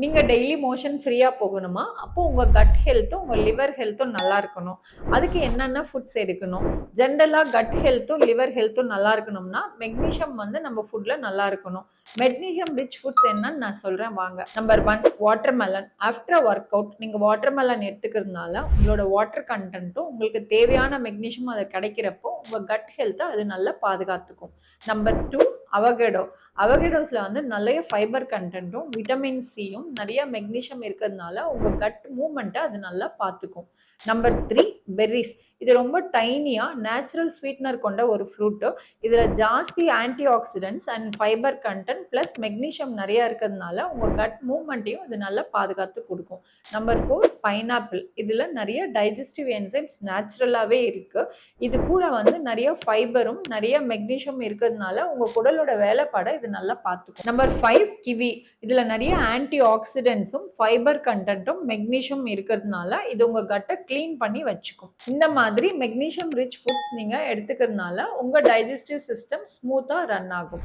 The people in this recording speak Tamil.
நீங்க டெய்லி மோஷன் ஃப்ரீயா போகணுமா? அப்போ உங்க கட் ஹெல்த்தும், உங்க லிவர் ஹெல்த்தும் நல்லா இருக்கணும். அதுக்கு என்னென்ன ஃபுட்ஸ் எடுக்கணும்? ஜென்ரலா கட் ஹெல்த்தும், லிவர் ஹெல்த்தும் நல்லா இருக்கணும்னா, மெக்னீசியம் வந்து நம்ம ஃபுட்ல நல்லா இருக்கணும். மெக்னீசியம் ரிச் ஃபுட்ஸ் என்னன்னு நான் சொல்றேன் வாங்க. Number 1 watermelon. After work out நீங்க வாட்டர்மெலன் எடுத்துக்கிறதுனால, உங்களோட வாட்டர் கன்டென்ட்டும், உங்களுக்கு தேவையான மெக்னீசியமும் அது கிடைக்கிறப்போ, உங்க கட் ஹெல்த்த அது நல்லா பாதுகாத்துக்கும். Number 2 avocado. அவகேடோஸ்ல வந்து நெறைய ஃபைபர் கன்டென்ட்டும், விட்டமின் சியும், நெறைய மெக்னீசியம் இருக்கிறதுனால உங்க கட் மூவ்மெண்ட்ட அது நல்லா பார்த்துக்கும். நம்பர் 3 பெர்ரீஸ். இது ரொம்ப டைனியா நேச்சுரல் ஸ்வீட்னர் கொண்ட ஒரு ஃப்ரூட். இதுல ஜாஸ்தி anti accidents and fibre content plus magnesium நெறைய இருக்கிறதுனால உங்க கட் மூவ்மெண்ட்டையும் இது நல்லா பாதுகாத்து குடுக்கும். Number 4 pineapple. இதுல நெறைய டைஜஸ்டிவ் என்சைம்ஸ் நேச்சுரலாவே இருக்கு. இது கூட வந்து நெறைய ஃபைபரும், நெறைய மெக்னீசியம் இருக்கிறதுனால உங்க குடலோட வேலைப்பாட இது நல்லா பார்த்துக்கும். Number 5 kiwi. இதுல நெறைய ஆன்டி ஆக்ஸிடென்ட்ஸும், ஃபைபர் கன்டென்ட்டும், மெக்னீசியம் இருக்கிறதுனால இது உங்க கட்ட கிளீன் பண்ணி வச்சுக்கும். இந்த மாதிரி மெக்னீசியம் ரிச் ஃபுட்ஸ் நீங்க எடுத்துக்கிறதுனால உங்க டைஜஸ்டிவ் சிஸ்டம் ஸ்மூத்தா ரன் ஆகும்.